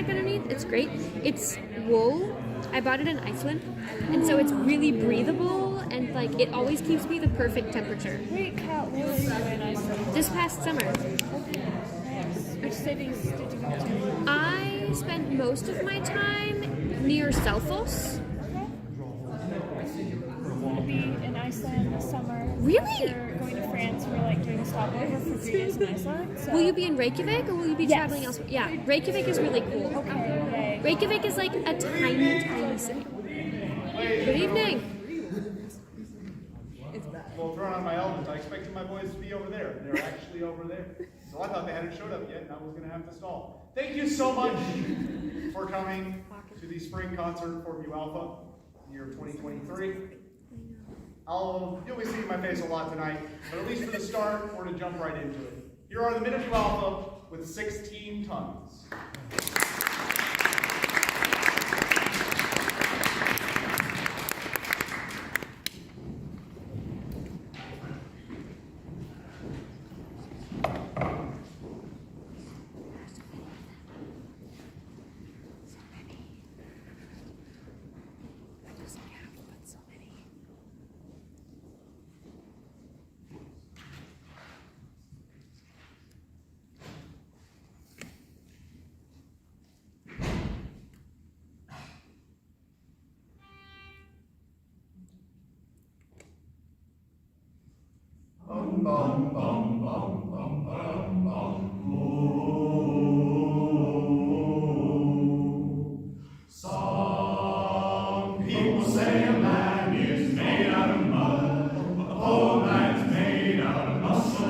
fabric underneath. It's great. It's wool. I bought it in Iceland, and so it's really breathable, and like it always keeps me the perfect temperature. Wait, Kat, where were you in Iceland? This past summer, Nice. Which cities did you go to? I spent most of my time near Selfoss. Okay. We'll be in Iceland this summer. Really? After going to France, we're like doing a stopover for 3 days in Iceland. So. Will you be in Reykjavik, or will you be Yes. traveling elsewhere? Yeah, Reykjavik is really cool. Okay, yay. Reykjavik is like a tiny, tiny city. Good evening. Well, throwing on my element, I expected my boys to be over there. They're actually over there. So I thought they hadn't showed up yet, and I was going to have to stall. Thank you so much for coming to the spring concert for Mu Alpha, year 2023. You'll be seeing my face a lot tonight, but at least for the start, we're to jump right into it. Here are the men of Mu Alpha with 16 tons. Some people say a man is made out of mud, a poor man's made out of muscle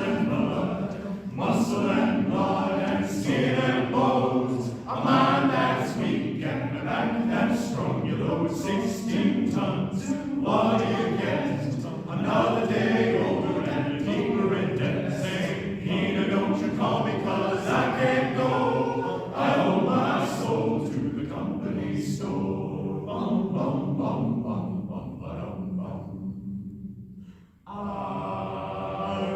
and blood and skin and bones, a mind that's weak and a back that's strong. You load 16 tons, what do you get? Another day older and deeper in debt. Say, Peter, don't you call me 'cause I can't go. I owe my soul to the company store. Bum, bum, bum, bum, bum, ba-dum, bum. I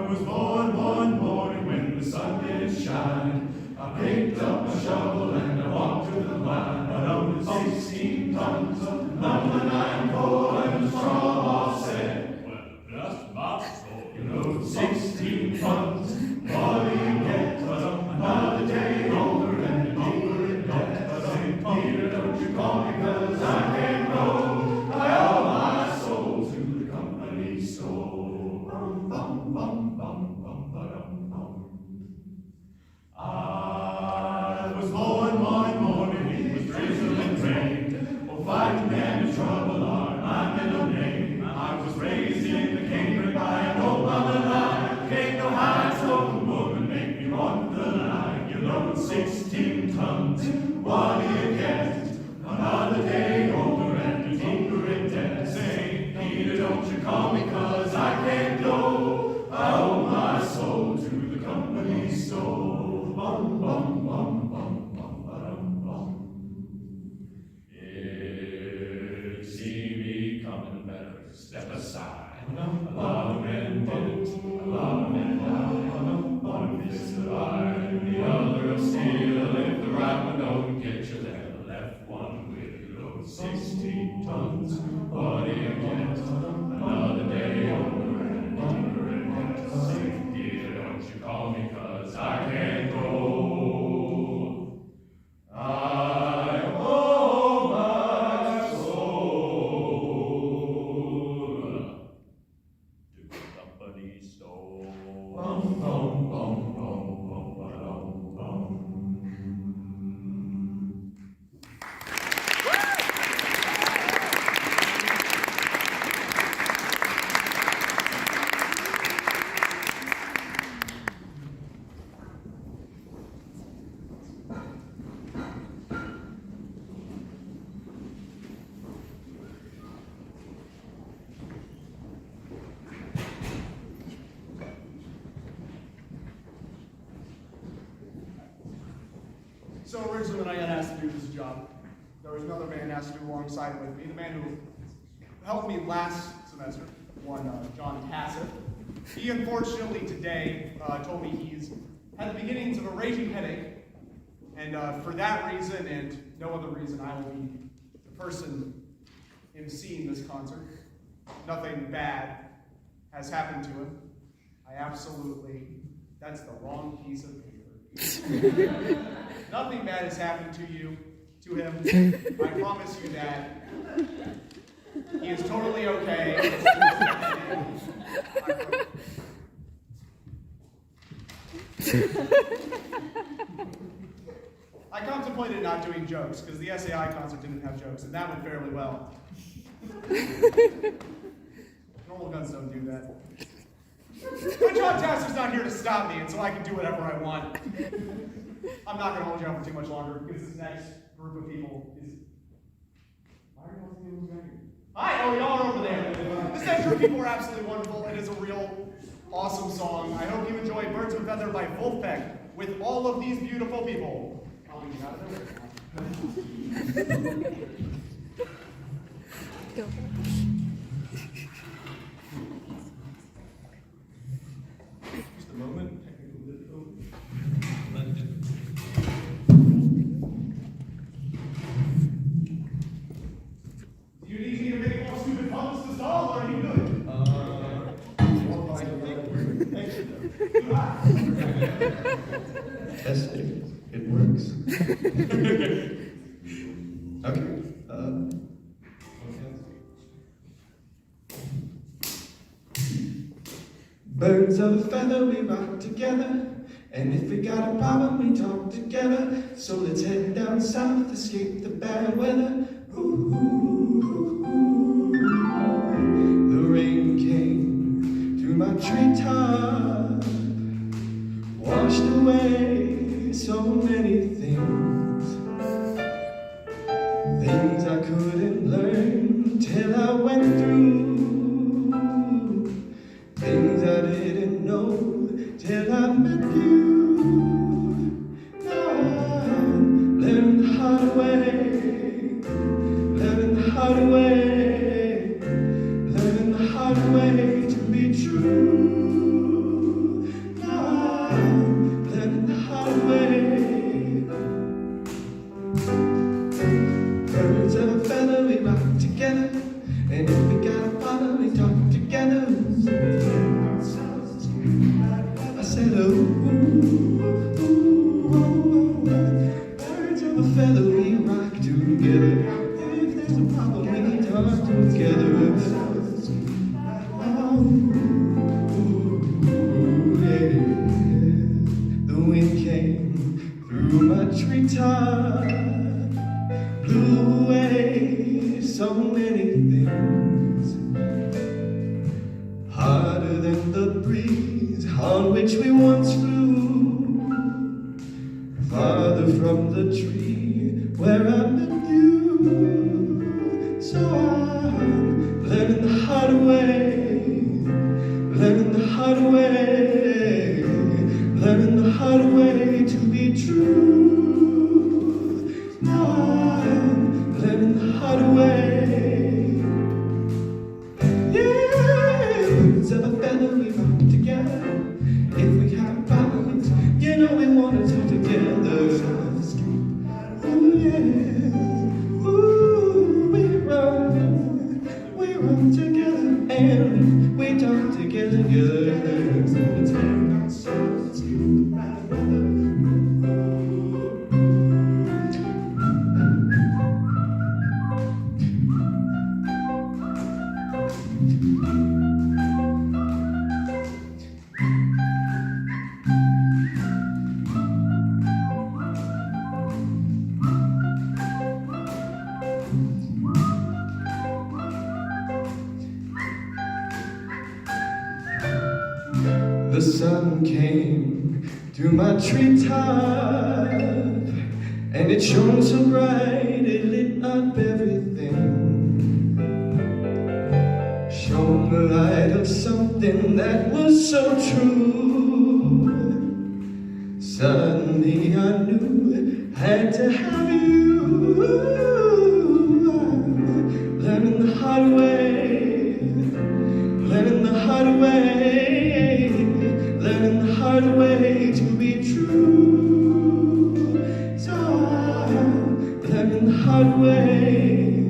was born morning when the sun did shine. I picked up a shovel and I walked to the line. But only 16 tons of number 9 coal and the straw boss said, well, bless my soul. You know, 16 tons, what do you get? Another day older and deeper in debt. St. Peter, don't you call me 'cause I can't go. I owe my soul to the company store. Bum, bum, bum, bum, bum, ba-dum, bum. I was born one morning, it was drizzling rain. Oh, fighting and trouble are my middle name. I was raised in the canebrake by an old mother line. Ain't no high-spoken woman make me walk the line. You load 16 tons, what do you get? Another day older and deeper in debt. Say, Peter, don't you call me 'cause I can't go. I owe my soul to the company store. Bum, bum, bum, bum, bum, ba-dum, bum. If you see me coming, better step aside. A lot of men did it, a lot of men died. One fist of iron, the other of steel. If the right one don't get you, then the left one will. Load 16 tons, what do you get? Another day older and deeper in debt. Say, Peter, don't you call me 'cause I can't go. I owe my soul to the company store. Bum, bum, bum, bum, bum, ba-dum, bum. So originally when I got asked to do this job, there was another man asked to do alongside with me, the man who helped me last semester, one John Tassett. He unfortunately today told me he's had the beginnings of a raging headache And for that reason and no other reason, I will be the person emceeing this concert. Nothing bad has happened to him. That's the wrong piece of paper. Nothing bad has happened to him. I promise you that. He is totally okay. I contemplated not doing jokes because the SAI concert didn't have jokes, and that went fairly well. Normal guns don't do that. But John Tasser's not here to stop me, and so I can do whatever I want. I'm not going to hold you up for too much longer because this next group of people is. Why are you all thinking who's down here? Hi! Oh, y'all are over there. This next group of people are absolutely wonderful. It is a real awesome song. I hope you enjoy Birds of a Feather by Wolfpack with all of these beautiful people. I'll leave you out of their way. Go. Just a moment. Technical difficulty. Do you need me to make more stupid puns to stall, or are you good? Testing. It works. Okay. Birds of a feather, we rock together. And if we got a problem, we talk together. So let's head down south, escape the bad weather. Ooh, ooh, ooh, ooh. The rain came through my treetop, washed away so many things. Things I couldn't learn till I went through. Things I didn't know till I met you. Now I'm learning the hard way, learning the hard way, learning the hard way to be true. Now I'm learning the hard way. Birds of a feather, we rock together. And if we got a problem, we talk together. I said, oh, ooh, ooh, ooh, birds of a feather, we rock together. If there's a problem, we talk together. Oh, ooh, yeah. The wind came through my treetop, blew away so many things, harder than the breeze on which we once flew, farther from the tree where I met you. So I'm learning the hard way, learning the hard way, learning the hard way to be true. Now I'm learning the hard way. Birds of a feather, we rock together. If we have problems, you know we want to do together. Ooh, yeah. Ooh, we run together, and we talk together. Let's hang out, so let's do bad weather. The sun came through my treetop, and it shone so bright, it lit up everything. Shone the light of something that was so true. Suddenly I knew I had to have you. Learning the hard way, learning the hard way, learning the hard way to be true. So hard way.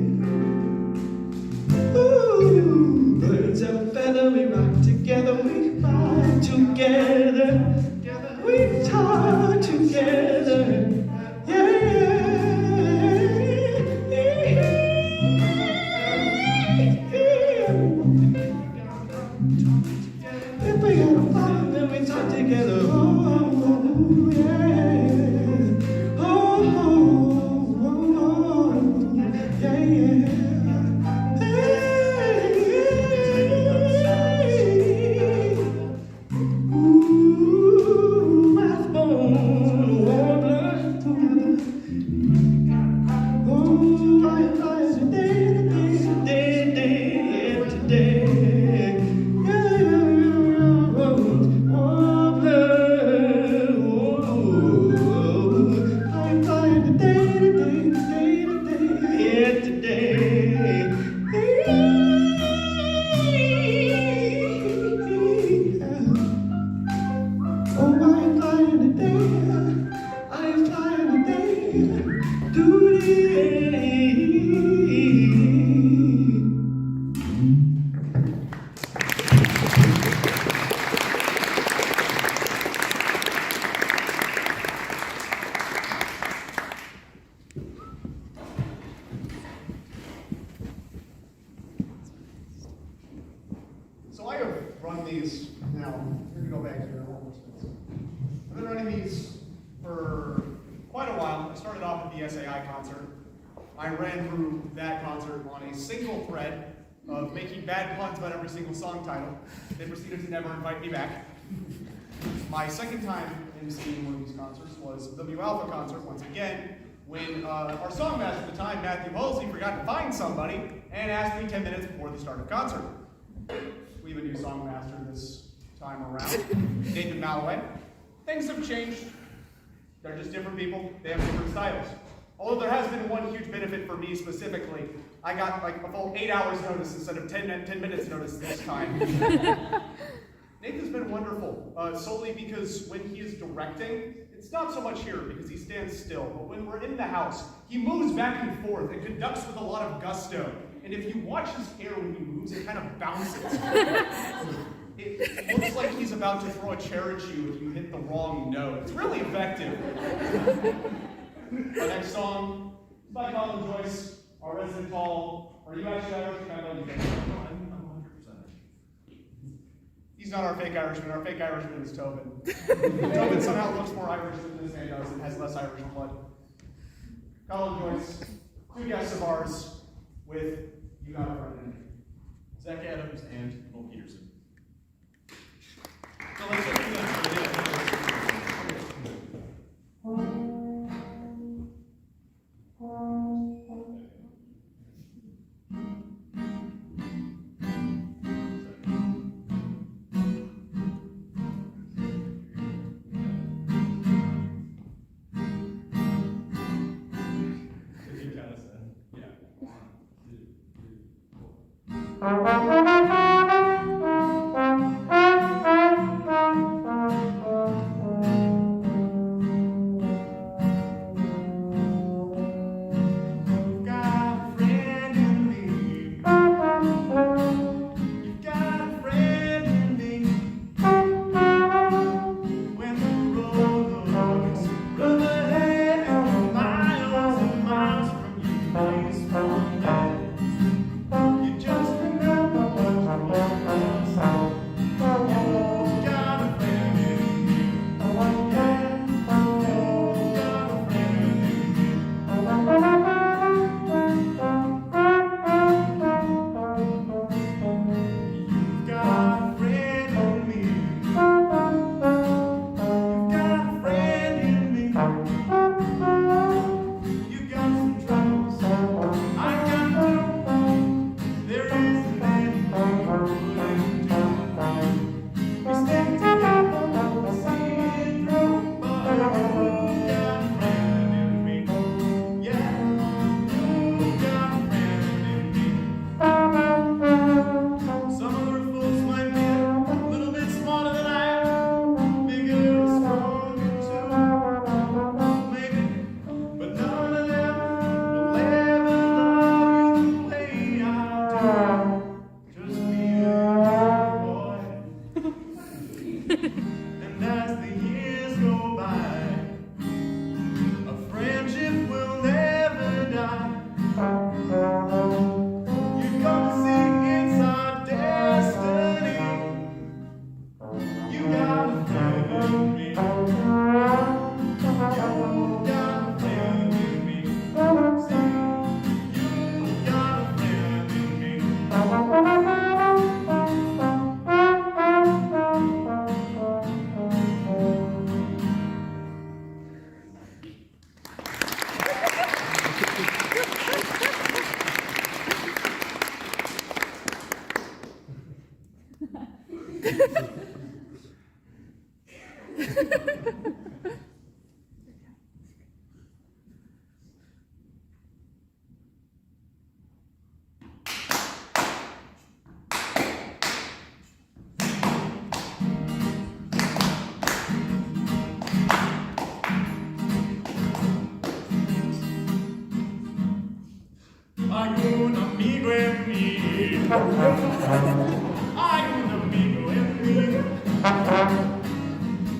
Ooh, birds of a feather, we rock together, we fly together, we talk together. If we got a problem, then we talk together. Oh, yeah. Oh, yeah. Ooh, backbone warbler. Oh, I fly today. So I have run these now. We're going to go back here. I've been running these for quite a while. I started off at the SAI concert. I ran through that concert on a single thread of making bad puns about every single song title. They proceeded to never invite me back. My second time emceeing one of these concerts was W Alpha concert once again, when our songmaster at the time, Matthew Halsey, forgot to find somebody and asked me 10 minutes before the start of the concert. We have a new songmaster this time around, David Malaway. Things have changed. They're just different people. They have different styles. Although there has been one huge benefit for me specifically. I got like a full 8 hours notice instead of 10 minutes notice this time. Nathan's been wonderful, solely because when he is directing, it's not so much here because he stands still, but when we're in the house, he moves back and forth and conducts with a lot of gusto. And if you watch his hair when he moves, it kind of bounces. It looks like he's about to throw a chair at you if you hit the wrong note. It's really effective. Our next song is by Colin Joyce, our resident Paul. Are you actually Irish? I'm 100%. He's not our fake Irishman. Our fake Irishman is Tobin. Tobin somehow looks more Irish than this man does and has less Irish blood. Colin Joyce, two guests of ours with You Got a Fraternity. Zach Adams and Mo Peterson. So let's do that. You just remember Hay un amigo en mí. Hay un amigo en mí.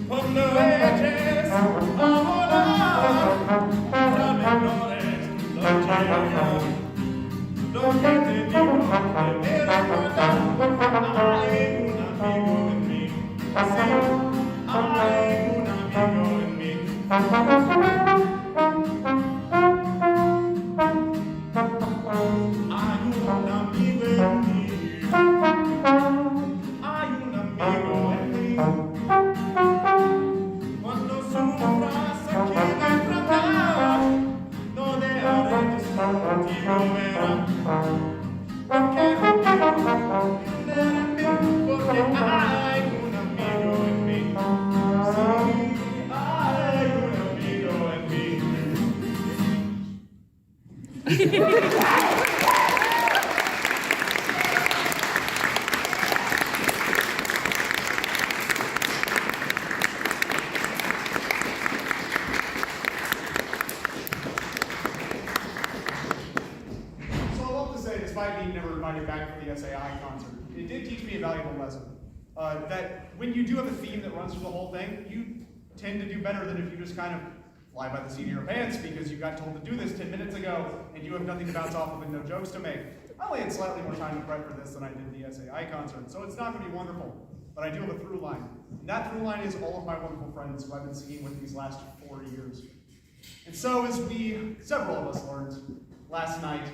Cuando eches a volar, sabe no es lo que te digo de recordar. Hay un amigo en mí. Sí, hay un amigo en mí. Hay un amigo en mí. Cuando sufras aquí dentro atrás, no dejaré de estar contigo, verás. Porque no quiero perder en mí, porque hay un amigo en mí. Sí, hay un amigo en mí. Despite being never invited back for the SAI concert, it did teach me a valuable lesson. That when you do have a theme that runs through the whole thing, you tend to do better than if you just kind of fly by the seat of your pants because you got told to do this 10 minutes ago and you have nothing to bounce off of and no jokes to make. I only had slightly more time to prep for this than I did the SAI concert, so it's not going to be wonderful. But I do have a through line. And that through line is all of my wonderful friends who I've been singing with these last 4 years. And so as several of us learned last night,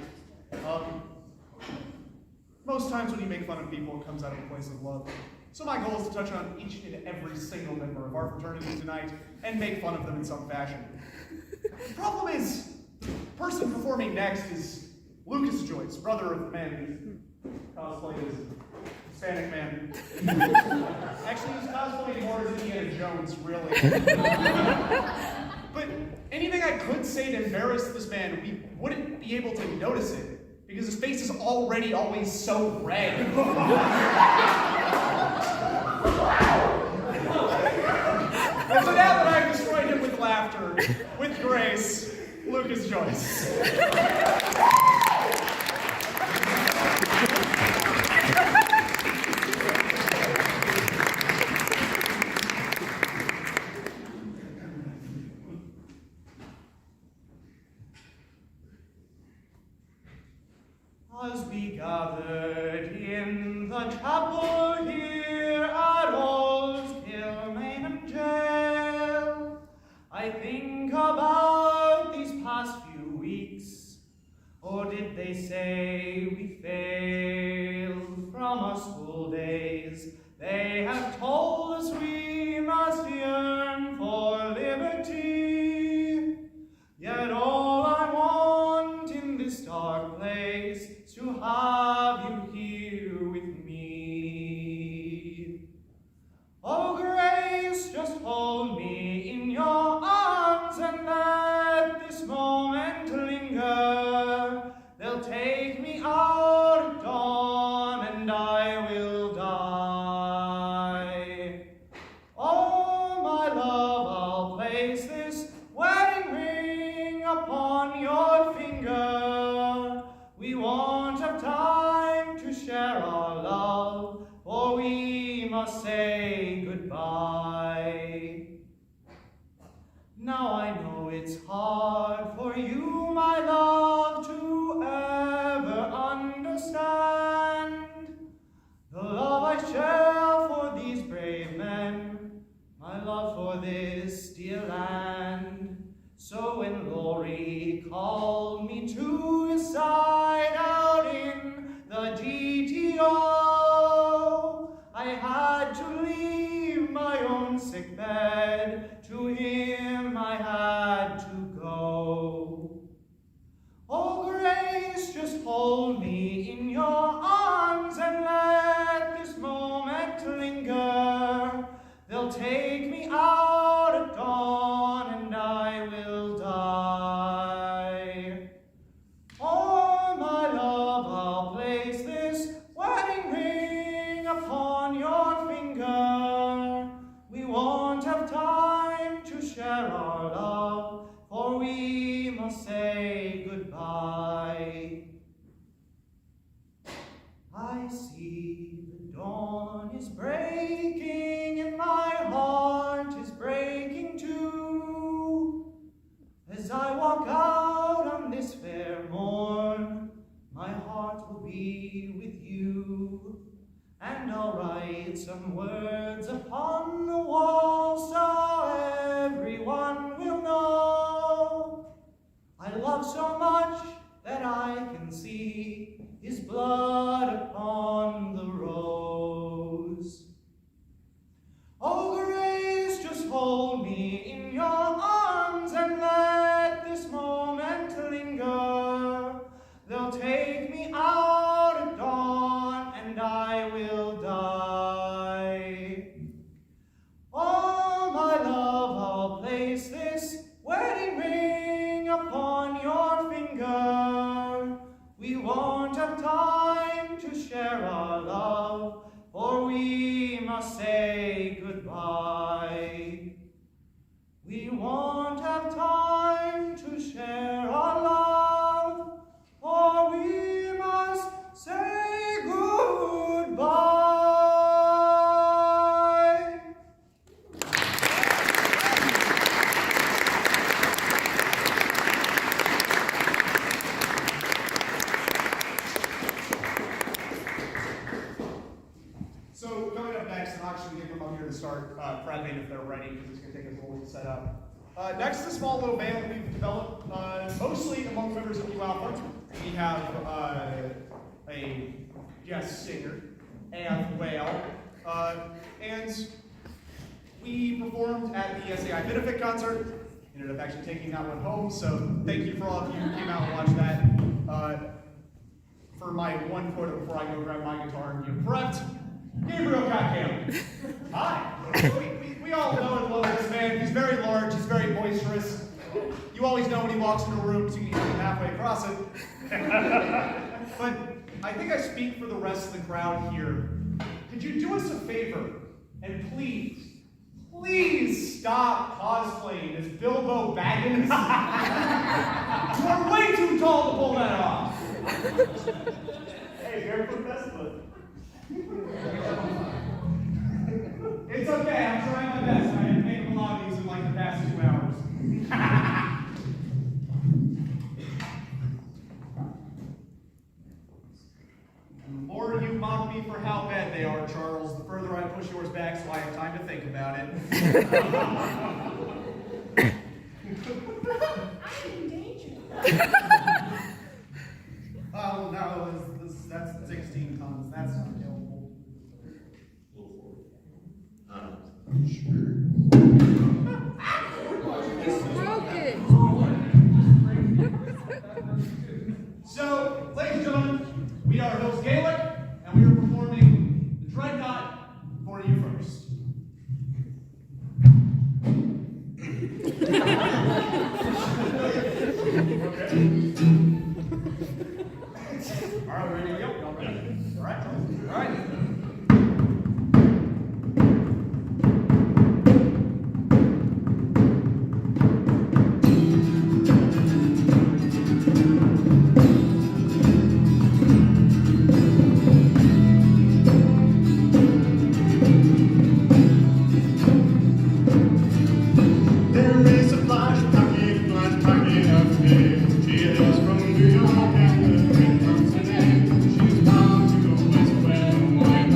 most times when you make fun of people, it comes out of a place of love. So my goal is to touch on each and every single member of our fraternity tonight and make fun of them in some fashion. The problem is, the person performing next is Lucas Joyce, brother of the man who cosplayed as Hispanic man. Actually, he's cosplaying more as Indiana Jones, really. But anything I could say to embarrass this man, we wouldn't be able to notice it. Because his face is already always so red. And so now that I've destroyed him with laughter, with grace, Lucas Joyce. As we gathered in the chapel here at Old Kilmainham Jail, I think about these past few weeks. Or did they say we failed from our school days? They have told us we must yearn for liberty. Yet all I want in this dark place is to have you here with me. Oh, grace, just hold me in your arms and let this moment linger. They'll take me out at dawn and I will die. Oh, my love, I'll place this wedding ring upon your finger. We won't have time to share our love, for we must say goodbye. Now I know it's hard for you, my love, to ever understand the love I share for these brave men, my love for this dear land. So when Laurie called me to his side out in the GTO, I had to leave my own sick bed. To him I had to go. Oh, Grace, just hold me in your arms and let this moment linger. must say goodbye. I see the dawn is breaking and my heart is breaking too. As I walk out on this fair morn, my heart will be with you. And I'll write some words upon the wall so everyone will know. I love so much that I can see his blood upon the rose. Oh, Grace, just hold me in your arms and let this moment linger. They'll take me out at dawn and I will die. Oh, my love, I'll place this wedding ring upon your finger. We won't have time to share our love, for we must say goodbye. We won't have time to share our love, for we must say goodbye. So coming up next, and actually get them up here to start prepping if they're ready, because it's going to take us a little to set up. Next, a small little band that we've developed mostly among members of New Alpha. We have a guest singer, and Whale, and we performed at the SAI benefit concert. Ended up actually taking that one home, so thank you for all of you who came out and watched that. For my one quote before I go grab my guitar and get prepped, Gabriel Cockham. Hi. We all know and love this man. He's very large. He's very boisterous. You always know when he walks into a room, so you can him halfway across it. But I think I speak for the rest of the crowd here. Could you do us a favor and please stop cosplaying as Bilbo Baggins? You are way too tall to pull that off. Hey, barefoot best foot. It's okay, I'm trying my best. I have made a lot of these in like the past 2 hours. The more you mock me for how bad they are, Charles, the further I push yours back so I have time to think about it. I'm in danger. Oh no, that's 16 tons. That's not helpful. You broke it. So, ladies and gentlemen, we are Hills Gaelic, and we are performing the Dreadnought for you first. All right, we're ready to go. Y'all ready? All right. All right. There is a flash packing upstairs. She is from New York and the ring comes to name. She's bound to go west where the wine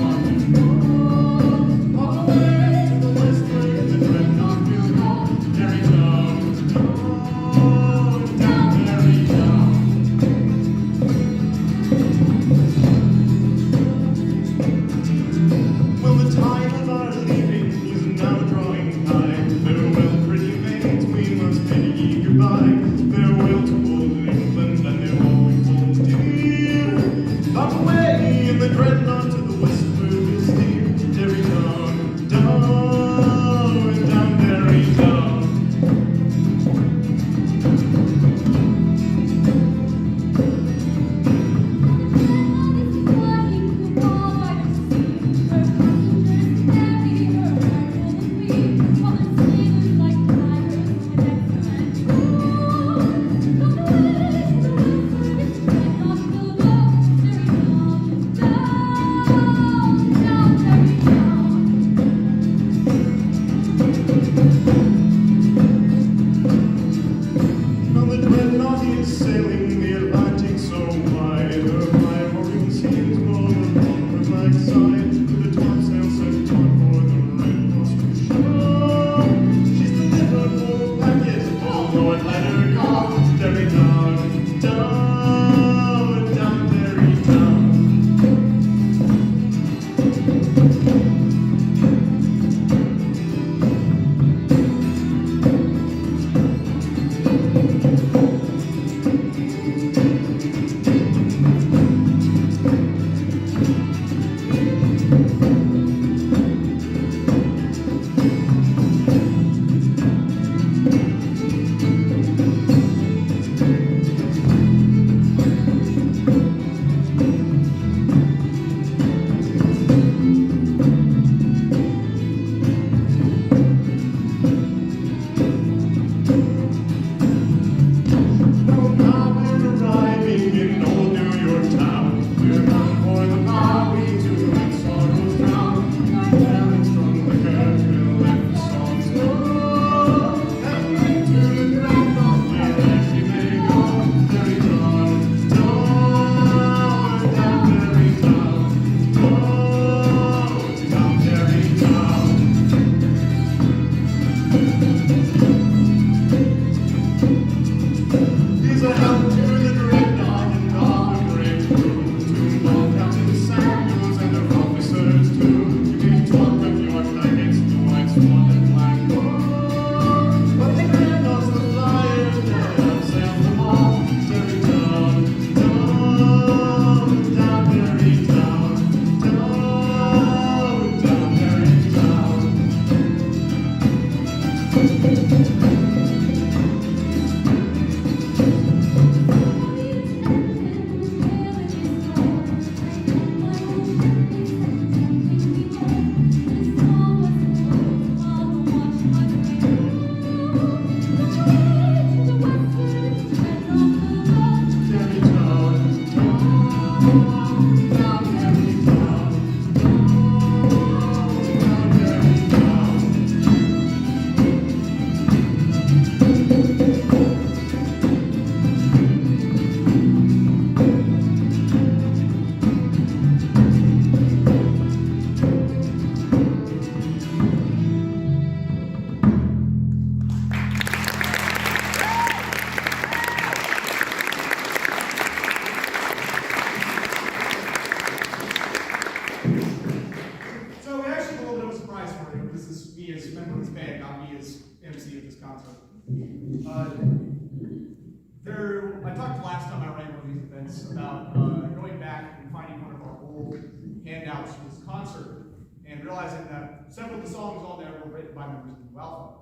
last time I ran one of these events about going back and finding one of our old handouts from this concert and realizing that several of the songs on there were written by members of Blue Alpha.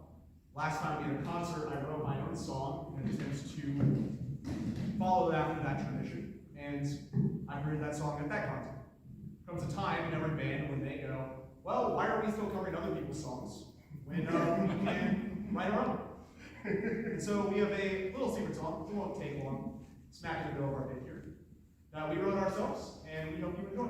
Last time we had a concert, I wrote my own song in an attempt to follow after that tradition, and I heard that song at that concert. Comes a time in every band when they go, well, why are we still covering other people's songs when we can write our own? And so we have a little secret song, it won't take long, smack in the middle of our bit here, that we wrote ourselves, and we hope you enjoy.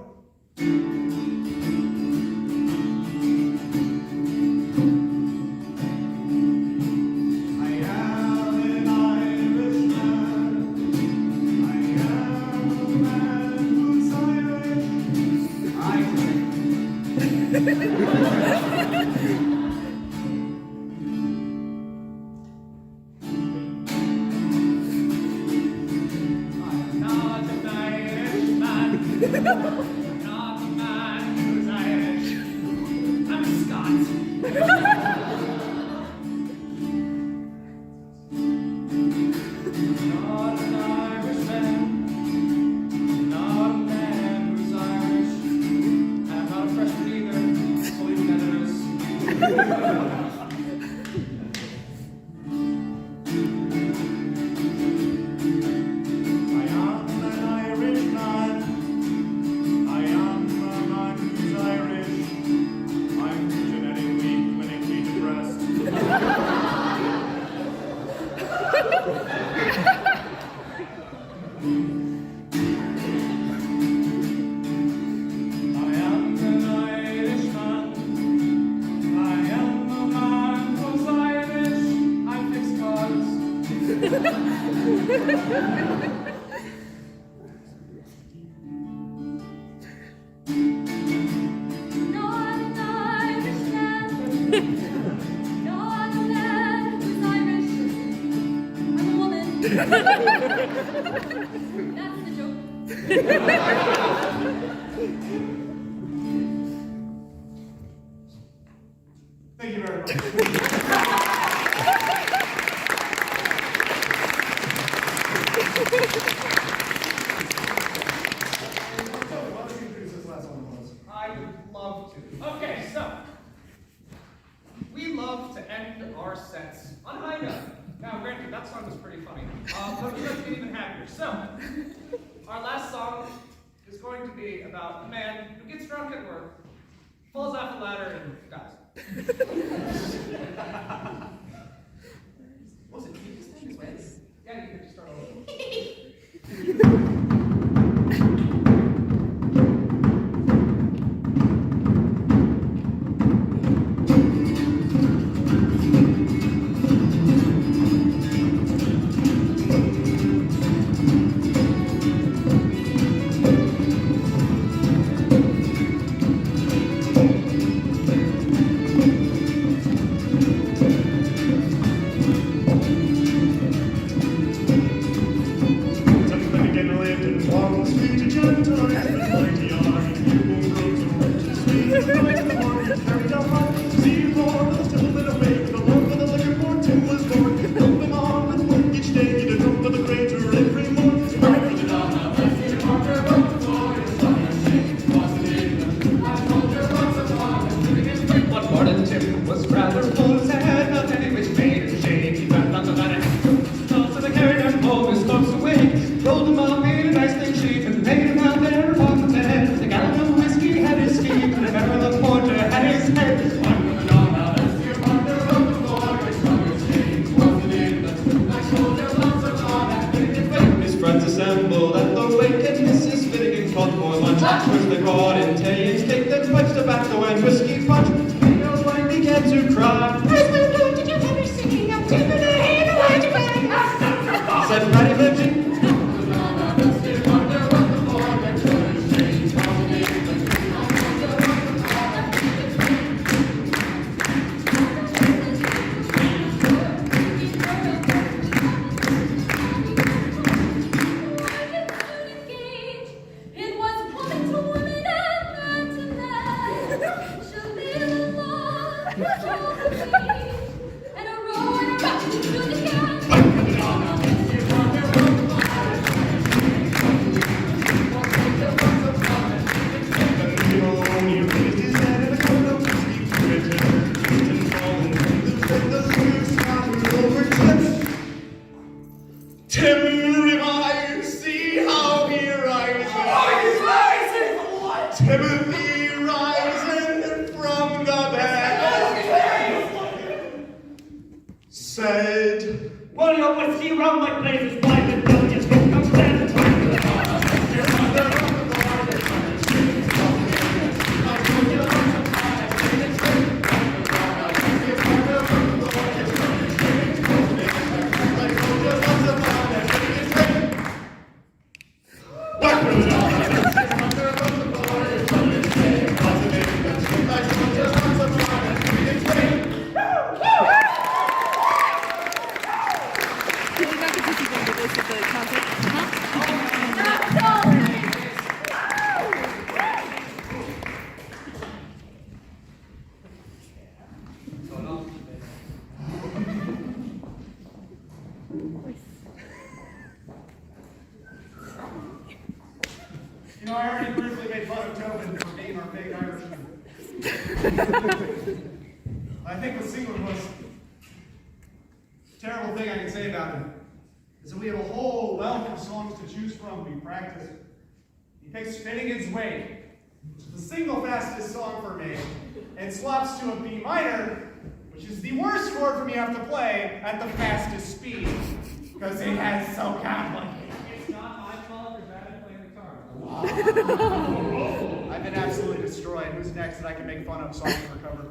Thank you very much. I would love to. Okay, so we love to end our sets on a high note. Now, granted, that song was pretty funny, but we like to get even happier. So, our last song is going to be about a man who gets drunk at work, falls off the ladder, and dies. Was it Keith's thing? Yeah, you can just start over. It was woman to woman and man to man. around like blazes, white and billions, go come stand and talk to the You know, I already briefly made fun of Tobin for being our fake Irishman. I think with singing the most terrible thing I can say about him is that we have a whole wealth of songs to choose from. We practice. He picks Finnegan's Wake, which is the single fastest song for me, and swaps to a B minor, which is the worst chord for me to have to play at the fastest speed, because it has so complicated. It's not my fault you're bad at playing the guitar. I've been absolutely destroyed. Who's next that I can make fun of so I can recover?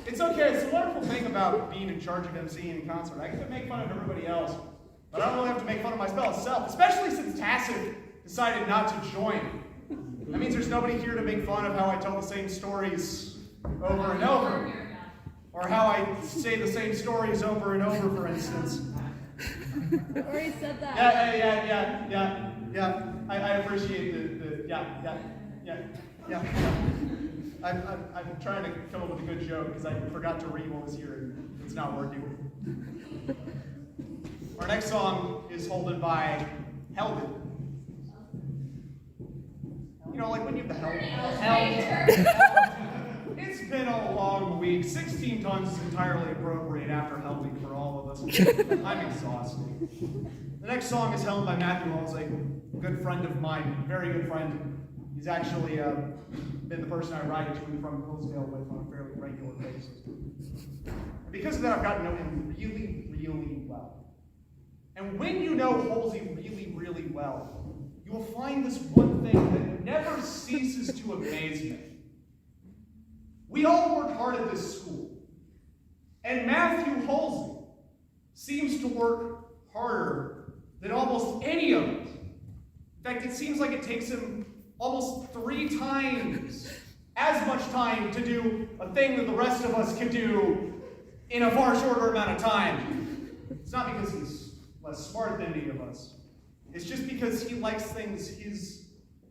It's okay. It's a wonderful thing about being in charge of MCing in concert. I get to make fun of everybody else, but I don't really have to make fun of myself, especially since Tacit decided not to join. That means there's nobody here to make fun of how I tell the same stories over and over, or how I say the same stories over and over, for instance. Already said that. Yeah. I appreciate the yeah. I'm trying to come up with a good joke because I forgot to read what was here and it's not working. Our next song is holded by Helmet. You know, like when you have the helmet. It's been a long week. 16 tons is entirely appropriate after helping for all of us. I'm exhausted. The next song is held by Matthew Halsey, a good friend of mine, very good friend. He's actually been the person I ride to and from Hillsdale with on a fairly regular basis. And because of that, I've gotten to know him really, really well. And when you know Halsey really, really well, you will find this one thing that never ceases to amaze me. We all work hard at this school. And Matthew Halsey seems to work harder than almost any of us. In fact, it seems like it takes him almost 3 times as much time to do a thing that the rest of us can do in a far shorter amount of time. It's not because he's less smart than any of us. It's just because he likes things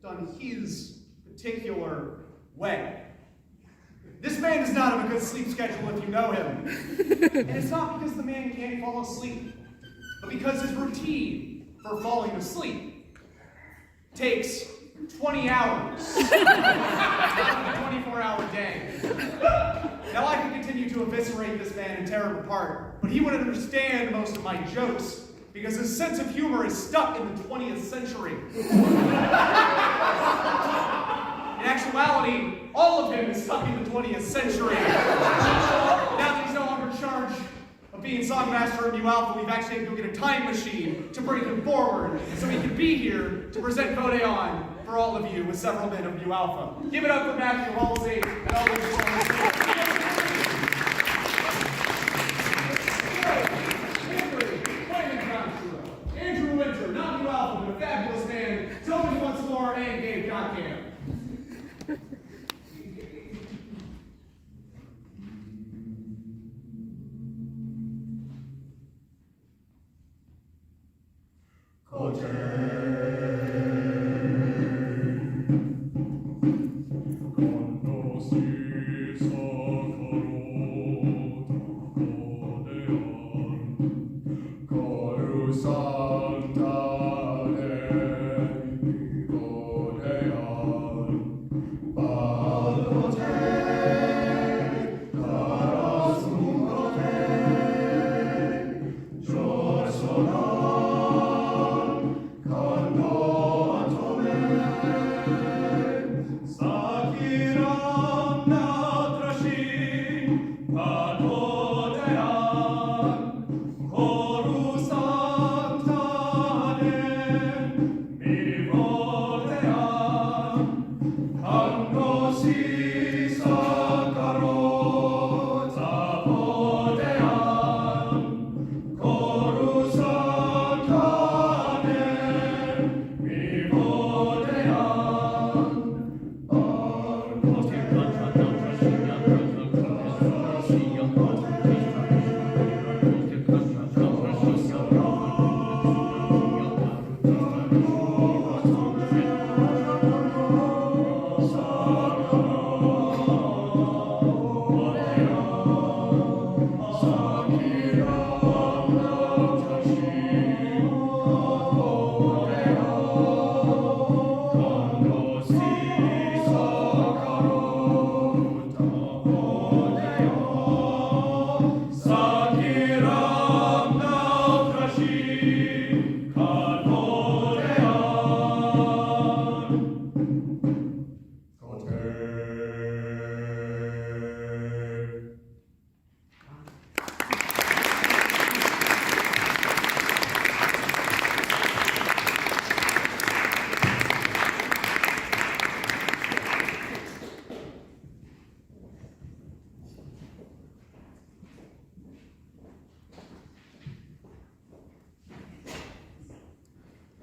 done his particular way. This man does not have a good sleep schedule if you know him. And it's not because the man can't fall asleep, but because his routine for falling asleep takes 20 hours out of a 24-hour day. Now I could continue to eviscerate this man and tear him apart, but he wouldn't understand most of my jokes because his sense of humor is stuck in the 20th century. In actuality, all of him is stuck in the 20th century. Now that he's no longer in charge of being songmaster of Mu Alpha, we've actually had to go get a time machine to bring him forward so he can be here to present Codeon for all of you with several men of Mu Alpha. Give it up for Matthew Halsey and all of his Andrew Winter, not Mu Alpha, but a fabulous man. Tobin once more and Gabe Goddamn. Con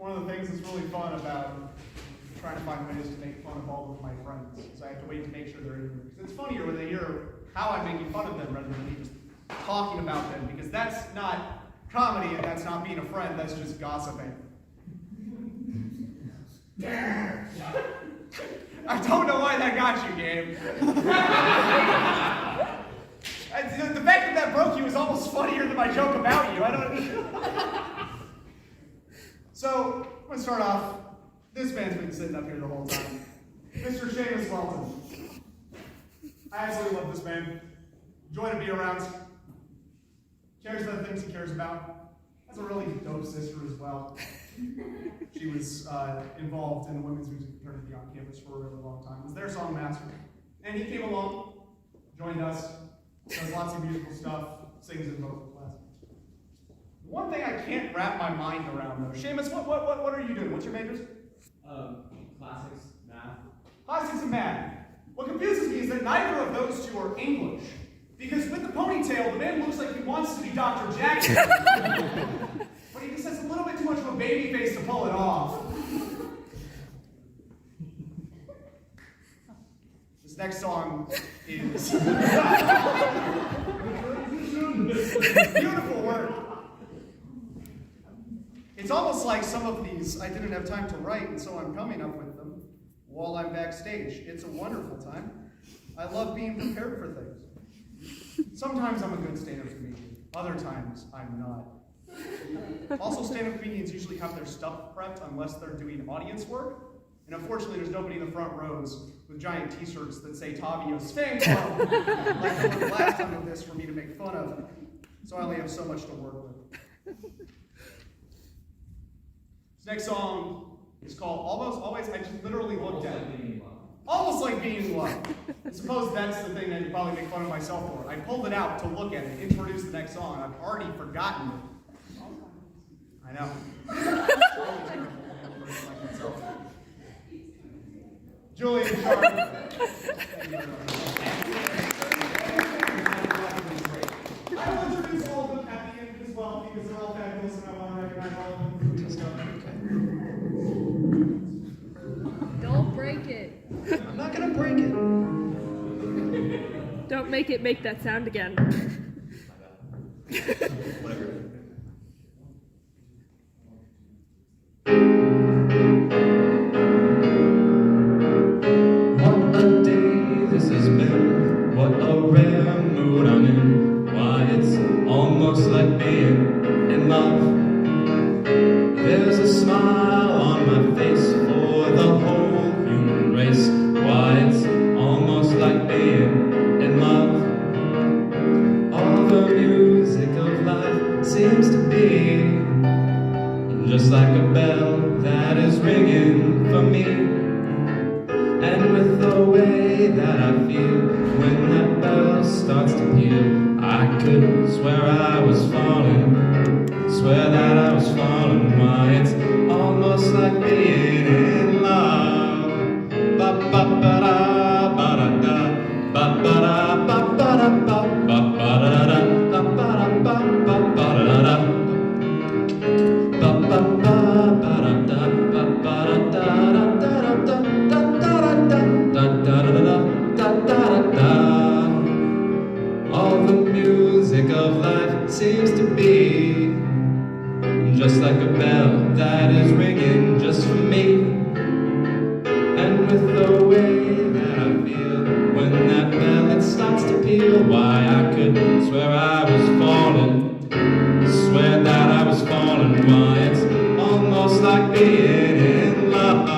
one of the things that's really fun about trying to find ways to make fun of all of my friends is I have to wait to make sure they're in here. Because it's funnier when they hear how I'm making fun of them rather than me just talking about them, because that's not comedy and that's not being a friend, that's just gossiping. I don't know why that got you, Gabe. The fact that broke you is almost funnier than my joke about you. I don't. So, I'm going to start off. This man's been sitting up here the whole time. Mr. Seamus Welton. I absolutely love this man. Joy to be around. Cares about the things he cares about. Has a really dope sister as well. She was involved in the women's music fraternity on campus for a really long time. Was their song master. And he came along, joined us, does lots of musical stuff, sings in vocal class. One thing I can't wrap my mind around though. Seamus, what are you doing? What's your majors? Classics, math. Classics and math. What confuses me is that neither of those two are English. Because with the ponytail, the man looks like he wants to be Dr. Jackson. But he just has a little bit too much of a baby face to pull it off. This next song is beautiful work. It's almost like some of these I didn't have time to write, and so I'm coming up with them while I'm backstage. It's a wonderful time. I love being prepared for things. Sometimes I'm a good stand-up comedian. Other times I'm not. Also, stand-up comedians usually have their stuff prepped unless they're doing audience work. And unfortunately, there's nobody in the front rows with giant t-shirts that say Tavio's fan club, like the one the last time of this for me to make fun of. So I only have so much to work with. This next song is called Almost Always. I just literally looked at it. Almost like being in love. I suppose that's the thing that you probably make fun of myself for. I pulled it out to look at it, introduce the next song. I've already forgotten it. I know. Julian Sharp. I will introduce all of them at the end as well because they're all fabulous and I want to recognize all of them. Don't break it. I'm not gonna break it. Don't make it make that sound again. What a day this has been. What a rare mood I'm in. Why, it's almost like being in love. There's a smile on my face for the whole human race. Why, it's almost like being in love. All the music of life seems to be just like a bell that is ringing for me. And with the way that I feel when that bell starts to peal, I could swear I was falling, swear that I was falling. Why, it's almost like being in love. Ba ba ba da ba da da, ba ba da ba ba da ba, ba ba da da da ba da ba ba ba da da. Ba ba ba ba da da ba ba da da da da da. All the music of life seems to be just like a bell that is ringing just for me. And with the way that I feel when that bell it starts to peal, why, I could swear I was falling, swear that I was falling. Why, it's almost like being in love.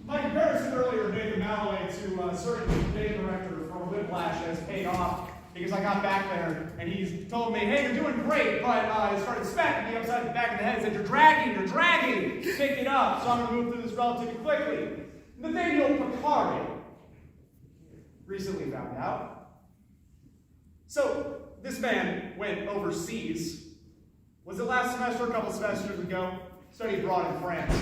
My comparison earlier of Nathan Malloway to a certain day director for Whiplash has paid off because I got back there and he's told me, hey, you're doing great, but he started smacking me upside the back of the head and said, you're dragging, pick it up. So I'm going to move through this relatively quickly. Nathaniel Picard recently found out. So this man went overseas. Was it last semester, a couple semesters ago? Studied abroad in France.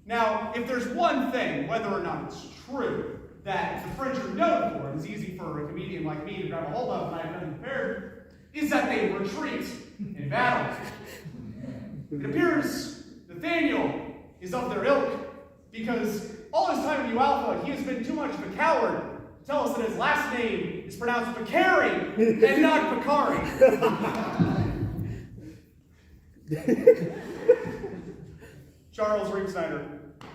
Now, if there's one thing, whether or not it's true, that the French are known for, and it's easy for a comedian like me to grab a hold of when I have nothing prepared, is that they retreat in battle. It appears Nathaniel is of their ilk, because all his time in New Alpha, he has been too much of a coward to tell us that his last name is pronounced Picari and not Picari. Charles Reeve-Snyder,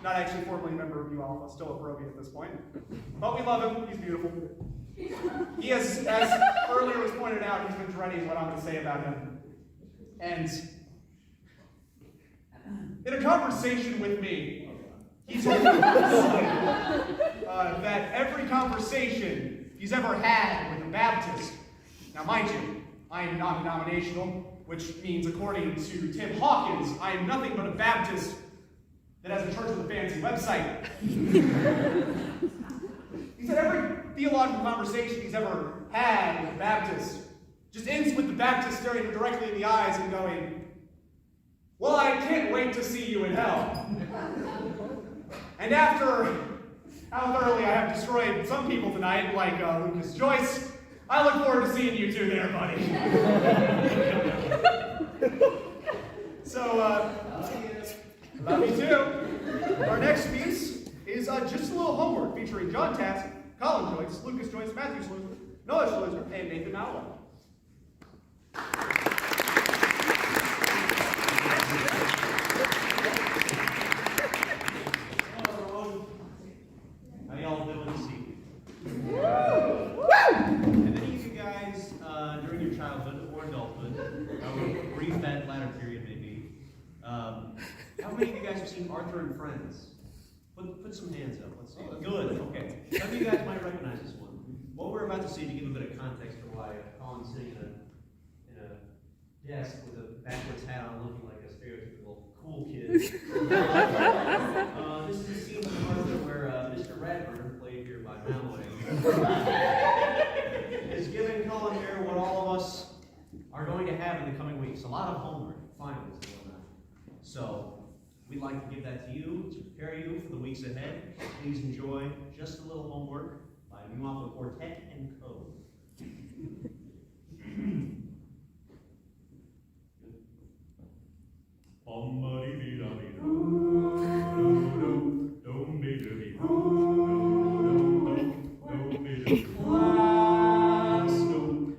not actually formally a member of New Alpha, still a Barovia at this point. But we love him, he's beautiful. He has, as earlier was pointed out, he's been dreading what I'm going to say about him. And in a conversation with me, he told me that every conversation he's ever had with a Baptist, now mind you, I am non-denominational, which means according to Tim Hawkins, I am nothing but a Baptist that has a church with a fancy website. He said every theological conversation he's ever had with a Baptist just ends with the Baptist staring him directly in the eyes and going, "Well, I can't wait to see you in hell." And after how thoroughly I have destroyed some people tonight, like Lucas Joyce, I look forward to seeing you two there, buddy. So, love you too. Our next piece is just a little homework featuring John Tassett, Colin Joyce, Lucas Joyce, Matthew Sleuth, Noah Schluter, and Nathan Mallow. How y'all doing this evening? Have any of you guys, during your childhood or adulthood, however brief that latter period may be, how many of you guys have seen Arthur and Friends? Put some hands up. Let's see. Good. Okay. Some of you guys might recognize this one. What we're about to see, to give a bit of context for why Colin's sitting in a desk with a backwards hat on, looking like a stereotypical cool kid. This is a scene from Arthur where Mr. Radburn, played here by Malloy, is giving Colin here what all of us are going to have in the coming weeks. A lot of homework, finals, and whatnot. So, we'd like to give that to you to prepare you for the weeks ahead. Please enjoy just a little homework by New Alpha Quartet and Co. Class,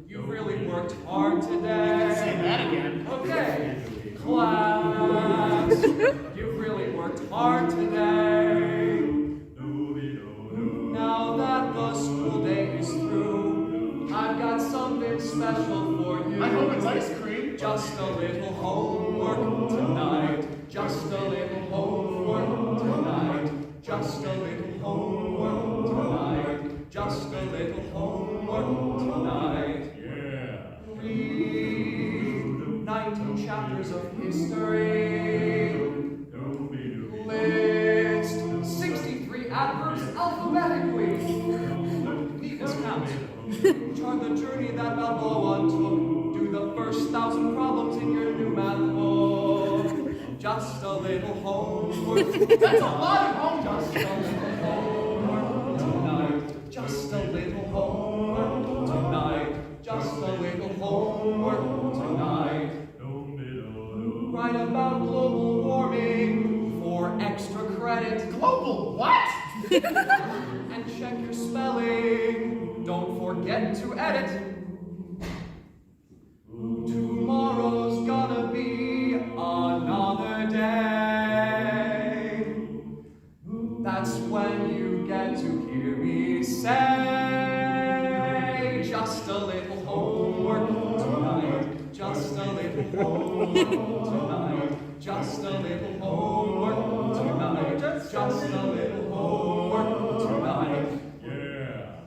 you really worked hard today. Say that again. Okay. Class, you really worked hard today. Now that the school day is through, I've got something special for you. I hope it's ice cream. Just a little homework tonight. Just a little homework tonight. Just a little homework tonight. Just a little homework tonight. Yeah. Read 19 chapters of history. List 63 adverbs alphabetically. Neatness counts. Chart the journey that Balboa took. Do the first 1,000 problems in your new math book. Just a little homework. That's a lot of homework. Just a little homework tonight. Just a little homework tonight. Just a little homework tonight. Write about global warming for extra credit. Global what? And check your spelling. Don't forget to edit. Tomorrow's gonna be another day. That's when you get to hear me say, just a little homework tonight. Just a little homework tonight. Just a little homework tonight. Just a little homework tonight. Yeah.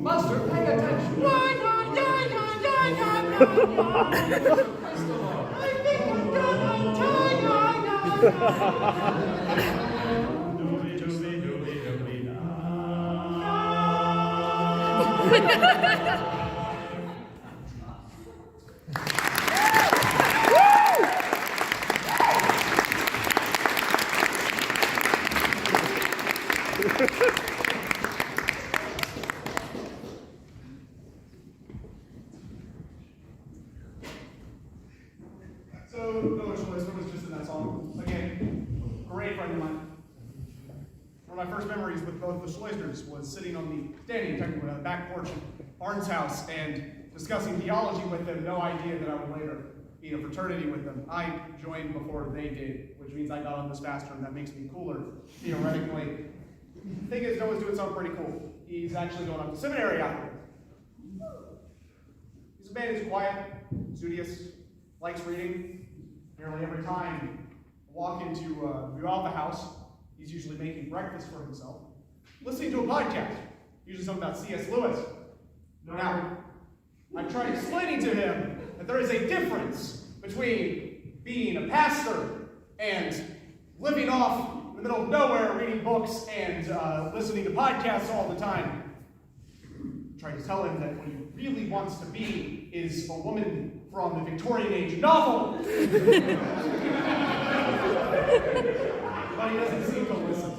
Buster, pay attention. I think I'm gonna So, Noah Schleisner was just in that song. Again, great friend of mine. One of my first memories with both the Schleisners was sitting on the, standing technically on the back porch of Arn's house and discussing theology with them, no idea that I would later be in a fraternity with them. I joined before they did, which means I got on this faster, and that makes me cooler, theoretically. The thing is, Noah's doing something pretty cool. He's actually going up to seminary after it. He's a man who's quiet, studious, likes reading. Nearly every time I walk into the house, he's usually making breakfast for himself, listening to a podcast, usually something about C.S. Lewis. Now, I tried explaining to him that there is a difference between being a pastor and living off in the middle of nowhere, reading books and listening to podcasts all the time. I tried to tell him that what he really wants to be is a woman from the Victorian age novel. But he doesn't seem to listen.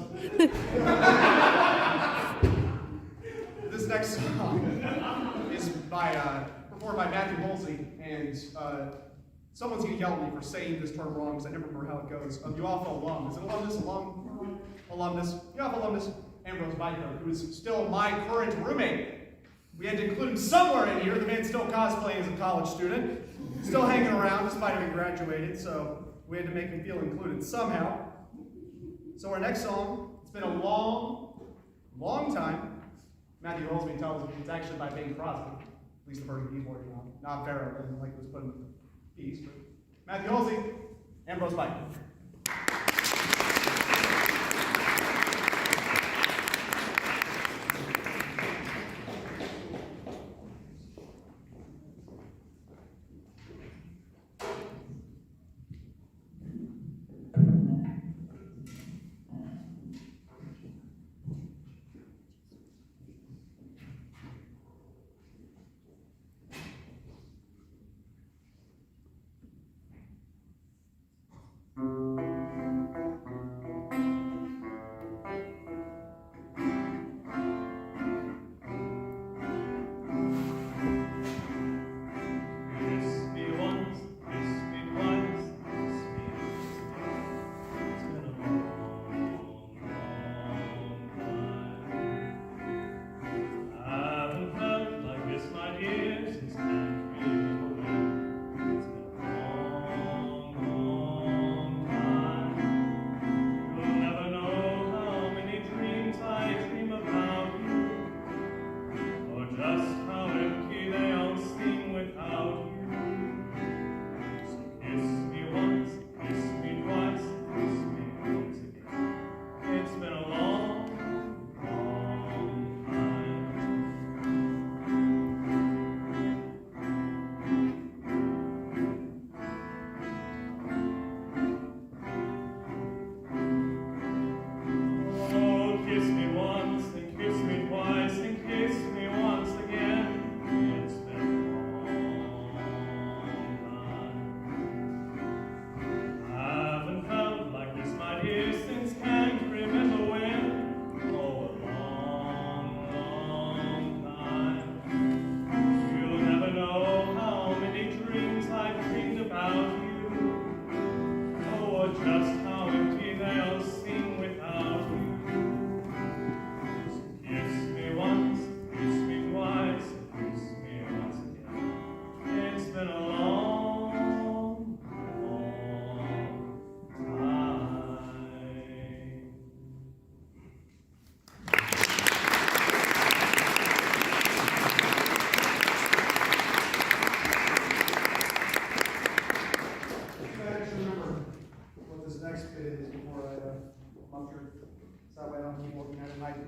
This next song is performed by Matthew Halsey, and someone's going to yell at me for saying this term wrong because I never remember how it goes. UALPHA alum. Is it alumnus? Alumnus. UALPHA alumnus Ambrose Biker, who is still my current roommate. We had to include him somewhere in here. The man's still cosplaying as a college student, still hanging around despite having graduated, so we had to make him feel included somehow. So our next song, it's been a long time. Matthew Holsby tells me it's actually by Bing Crosby, at least the version he's working on. Not Pharaoh, doesn't like it was put in the piece, but Matthew Holsby, Ambrose Biker.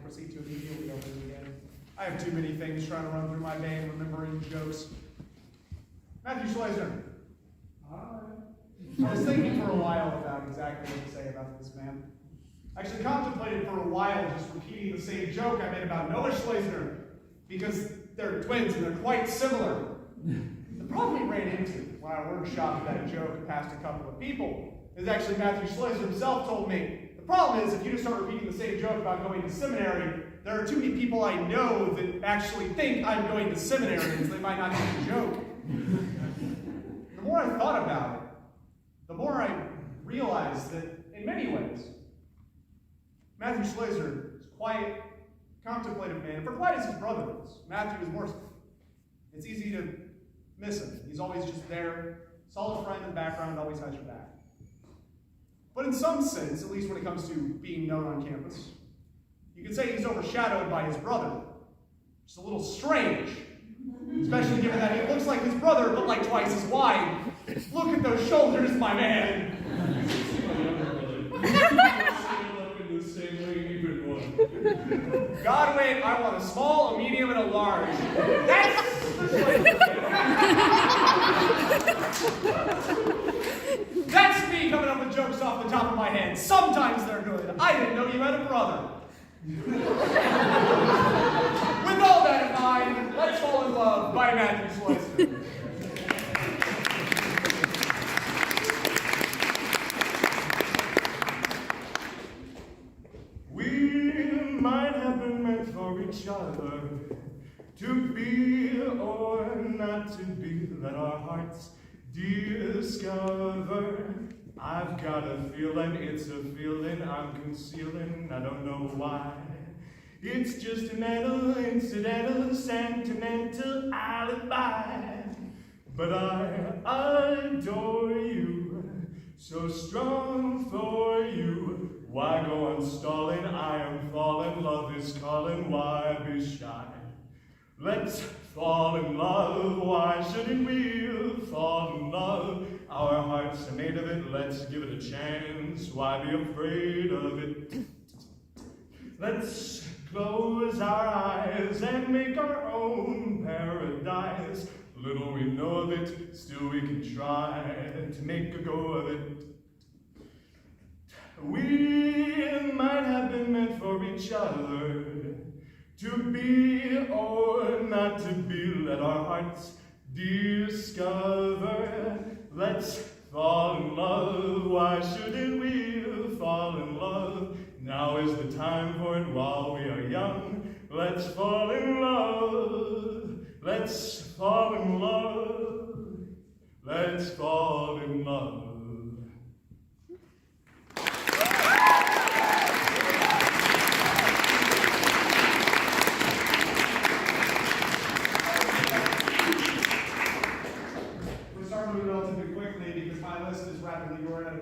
Proceed to immediately open it again. I have too many things trying to run through my brain, remembering jokes. Matthew Schleisner. I was thinking for a while about exactly what to say about this man. I actually contemplated for a while just repeating the same joke I made about Noah Schleisner, because they're twins and they're quite similar. The problem we ran into when I workshopped that joke past a couple of people is actually Matthew Schleisner himself told me the problem is, if you just start repeating the same joke about going to seminary, there are too many people I know that actually think I'm going to seminary, so they might not get the joke. The more I thought about it, the more I realized that, in many ways, Matthew Schlazer is a quiet, contemplative man, for quiet as his brother is. Matthew is more. It's easy to miss him. He's always just there, solid friend in the background, always has your back. But in some sense, at least when it comes to being known on campus, you could say he's overshadowed by his brother. Just a little strange, especially given that he looks like his brother, but like twice as wide. Look at those shoulders, my man. Godwin, I want a small, a medium, and a large. That's That's me coming up with jokes off the top of my head. Sometimes they're good. I didn't know you had a brother. With all that in mind, let's fall in love by Matthew Schlazer. Might have been meant for each other, to be or not to be, let our hearts discover. I've got a feeling, it's a feeling I'm concealing, I don't know why. It's just an incidental, sentimental alibi. But I adore you, so strong for you. Why go on stalling? I am falling. Love is calling. Why be shy? Let's fall in love. Why shouldn't we fall in love? Our hearts are made of it. Let's give it a chance. Why be afraid of it? Let's close our eyes and make our own paradise. Little we know of it, still we can try to make a go of it. We might have been meant for each other, to be or not to be, let our hearts discover. Let's fall in love, why shouldn't we fall in love? Now is the time for it while we are young. Let's fall in love, let's fall in love, let's fall in love.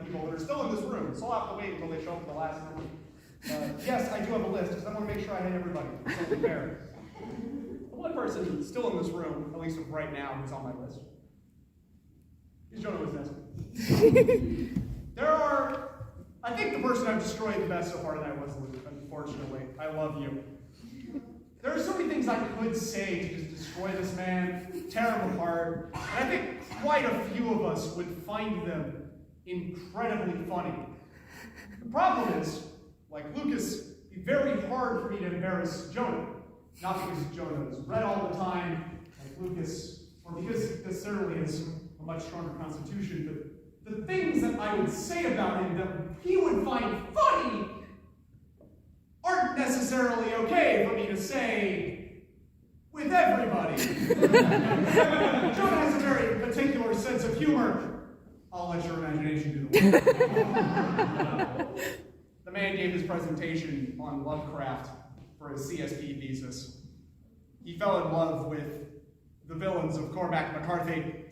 People that are still in this room, so I'll have to wait until they show up for the last room. Yes, I do have a list, because I want to make sure I hit everybody. So fair. The one person still in this room, at least right now, who's on my list, is Jonah Wisniewski. I think the person I've destroyed the best so far tonight was Luke, unfortunately. I love you. There are so many things I could say to just destroy this man, tear him apart, and I think quite a few of us would find them incredibly funny. The problem is, like Lucas, it'd be very hard for me to embarrass Jonah. Not because Jonah is read all the time, like Lucas, or because he necessarily has a much stronger constitution, but the things that I would say about him that he would find funny aren't necessarily okay for me to say with everybody. Jonah has a very particular sense of humor. I'll let your imagination do the work. The man gave his presentation on Lovecraft for his CSP thesis. He fell in love with the villains of Cormac McCarthy.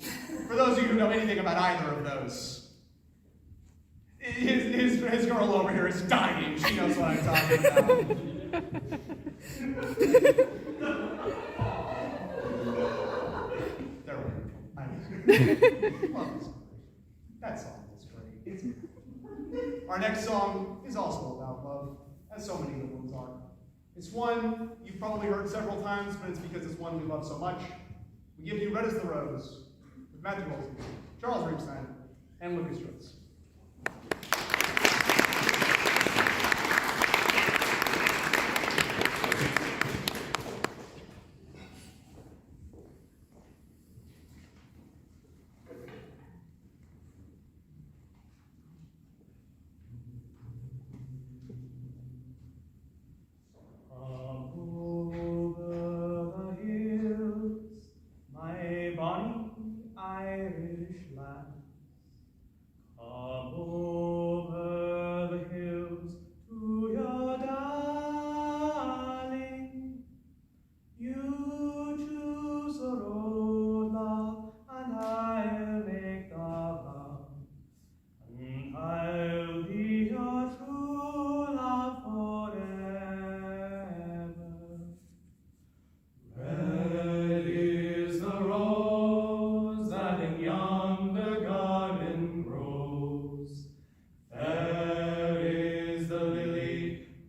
For those of you who know anything about either of those, his girl over here is dying. She knows what I'm talking about. There we go. That song is great. Our next song is also about love, as so many good ones are. It's one you've probably heard several times, but it's because it's one we love so much. We give you Red as the Rose, with Matthew Holden, Charles Reepstein, and Lucas Joyce.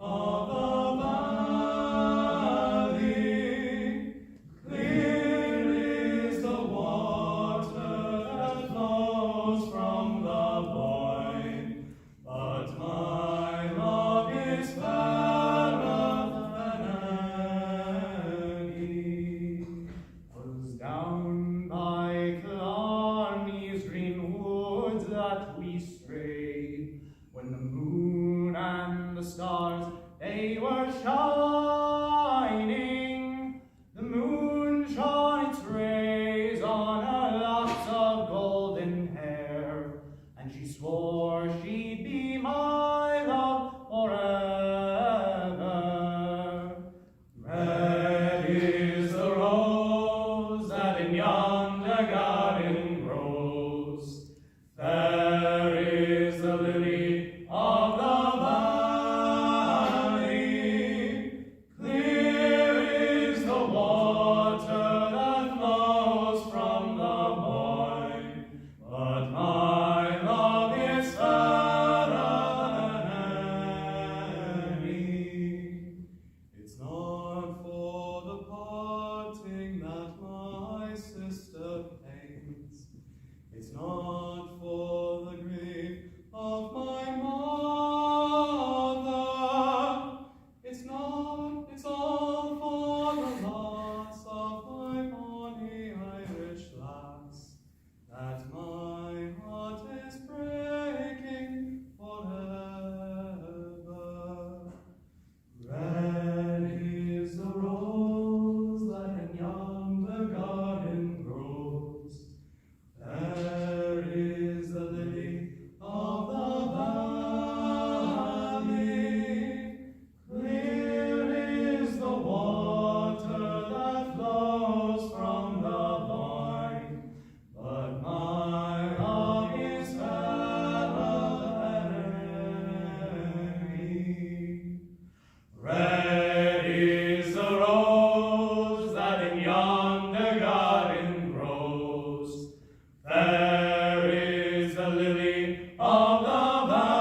of the valley. Clear is the water that flows from the void, but my love is fairer than any. 'Twas down by Killarney's green woods that we strayed, when the moon and the stars, they were shining. The moon shone its rays on her locks of golden hair, and she swore she'd be my love forever. Red is the rose that in yonder garden grows. Fair is the lily of the valley. Clear is the water that flows from the void, but my love is fairer than any. It's not for the parting that my sister pains. It's not for the grief of my mother. It's all for the loss of my bonny Irish lass, that my heart is breaking forever. Red is the rose that in yonder garden grows. Fair is the lily of the valley. Clear is the water that flows from the void, but my love is fairer than any. Red is the rose that in yonder garden grows. Fair is the lily of the valley.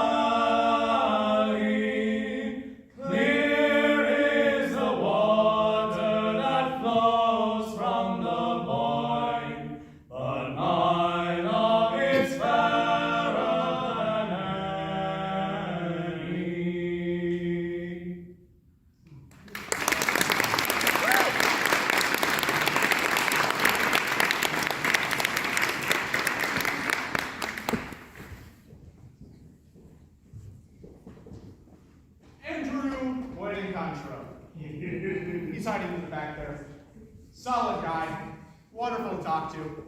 Clear is the water that flows from the void, but my love is fairer than any. Andrew Buencontra. He's hiding in the back there. Solid guy. Wonderful to talk to.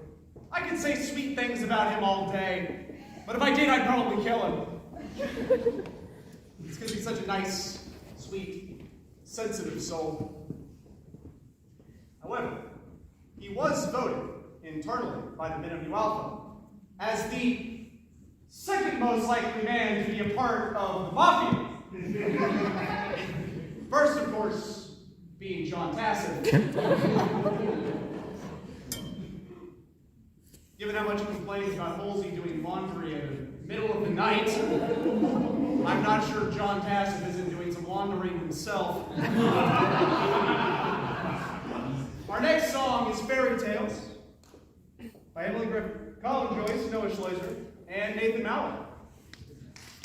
I could say sweet things about him all day, but if I did, I'd probably kill him. It's because he's such a nice, sweet, sensitive soul. However, he was voted internally by the Men of New Alpha as the second most likely man to be a part of the Mafia. First, of course, being John Tassett. Given how much he complains about Halsey doing laundry in the middle of the night, I'm not sure John Tassett isn't doing some laundering himself. Our next song is Fairy Tales by Emily Griffin, Colin Joyce, Noah Schleiser, and Nathan Mallett.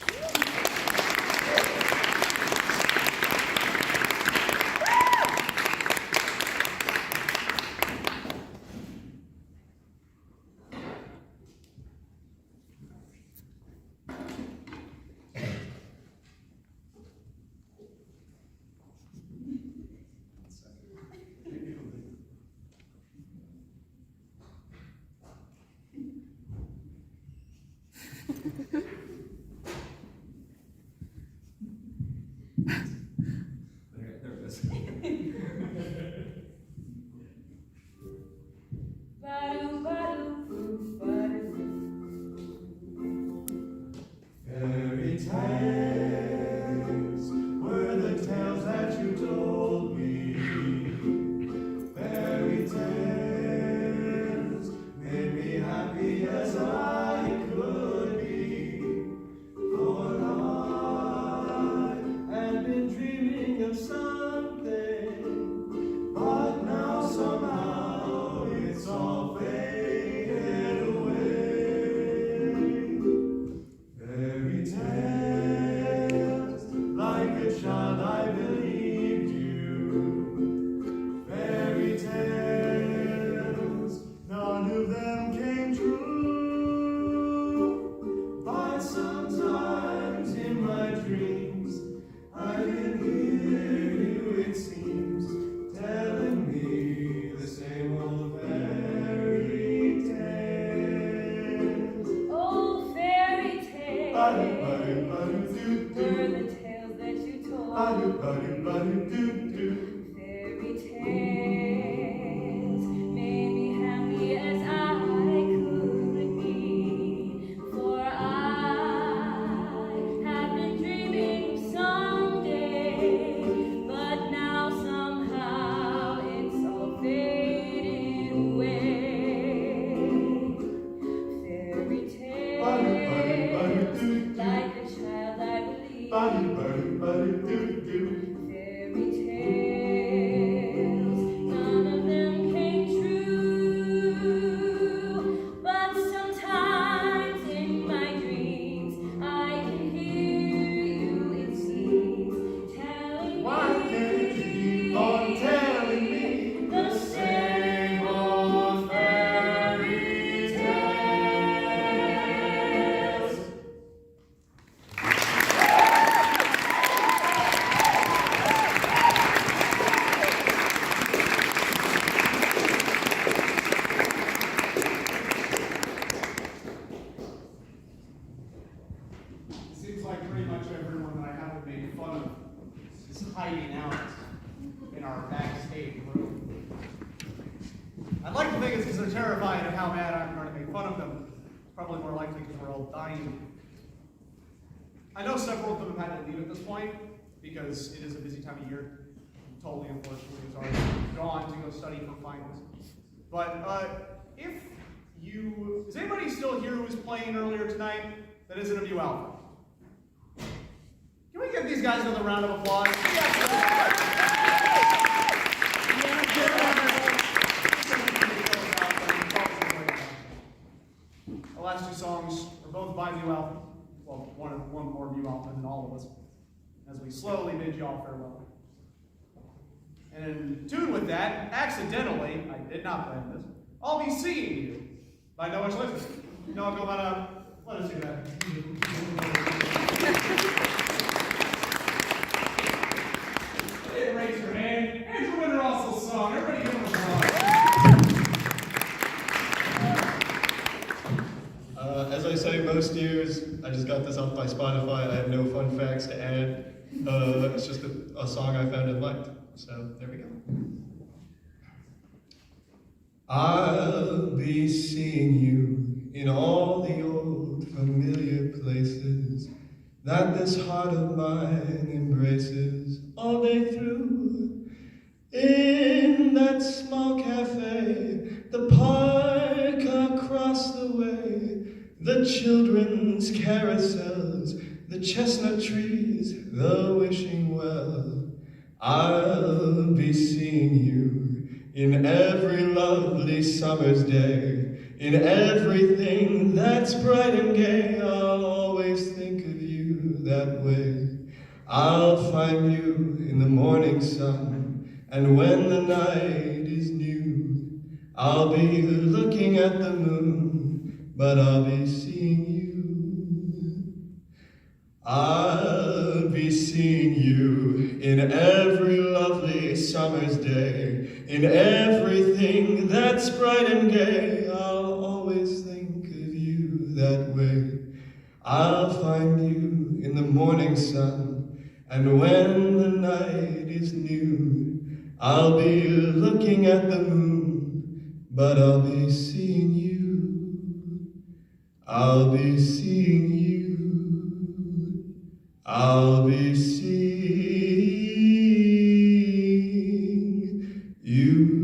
There it is. Fairy tales were the tales that you told me. Fairy tales made me happy as I could be. For I had been dreaming it seems, telling me the same old fairy tales. Oh, fairy tales were the tales that you told. Fairy tales made me happy as I could be, for I have been dreaming someday, but now somehow it's all faded away. Fairy tales, like a child I believe. Fairy tales, none of them came true, but sometimes in my dreams I can hear you, it seems, telling Why can't you keep on telling me the same old fairy tales? It seems like pretty much everyone that I haven't made fun of is hiding out in our backstage room. I'd like to think it's because they're terrified of how bad I'm going to make fun of them. It's probably more likely because we're all dying. I know several of them have had to leave at this point because it is a busy time of year. Totally, unfortunately, is already gone to go study for finals. But is anybody still here who was playing earlier tonight that isn't a Mu Alpha? Can we give these guys another round of applause? The last two songs are both by Mu Alpha. Well, one more Mu Alpha than all of us, as we slowly bid y'all farewell. And in tune with that, accidentally, I did not plan this, I'll Be Seeing You by Noah Schlitzer. Noah, go on, let us do that. Hey, raise your hand. Andrew Winter also song. Everybody give him a applause. As I say most years, I just got this off by Spotify. I have no fun facts to add. It's just a song I found and liked. So there we go. I'll be seeing you in all the old familiar places that this heart of mine embraces all day through. In that small cafe, the park across the way, the children's carousels, the chestnut trees, the wishing well. I'll be seeing you in every lovely summer's day, in everything that's bright and gay. I'll always think of you that way. I'll find you in the morning sun, and when the night is new, I'll be looking at the moon, but I'll be seeing you. I'll be seeing you in every lovely summer's day, in everything that's bright and gay. I'll always think of you that way. I'll find you in the morning sun, and when the night is new, I'll be looking at the moon, but I'll be seeing you. I'll be seeing you. I'll be seeing you.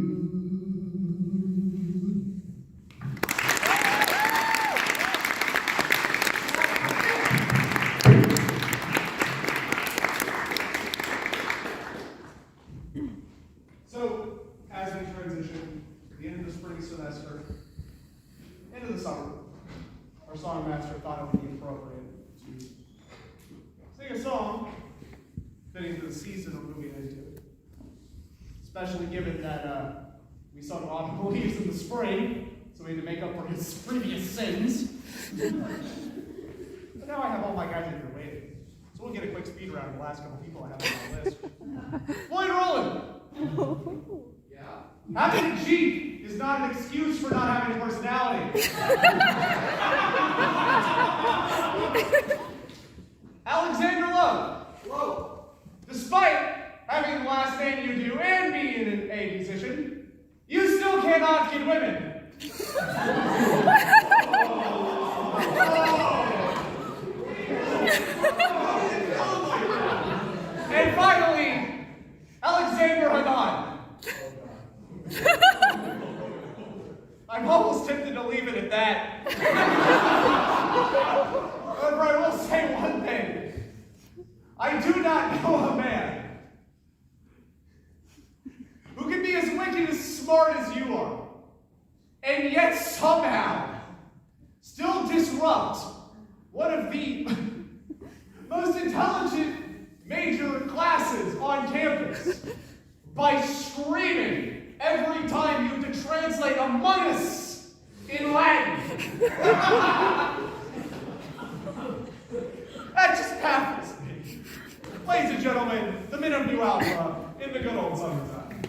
So, as we transition to the end of the spring semester, into the summer, our songmaster thought it would be appropriate to sing a song fitting to the season we're moving into. Especially given that we sung Autumn Leaves in the spring, so we had to make up for his previous sins. But now I have all my guys in here waiting. So we'll get a quick speed round of the last couple people I have on my list. Lloyd Rowland! Having a Jeep is not an excuse for not having a personality. Alexander Love. Whoa. Despite having the last name you do and being a musician, you still cannot get women. And finally, Alexander Haddad. I'm almost tempted to leave it at that. However, I will say one thing. I do not know a man who can be as wicked as smart as you are, and yet somehow still disrupt one of the most intelligent major classes on campus by screaming every time you have to translate Among Us in Latin. That just baffles me. Ladies and gentlemen, the men of New Alpha in the good old summertime.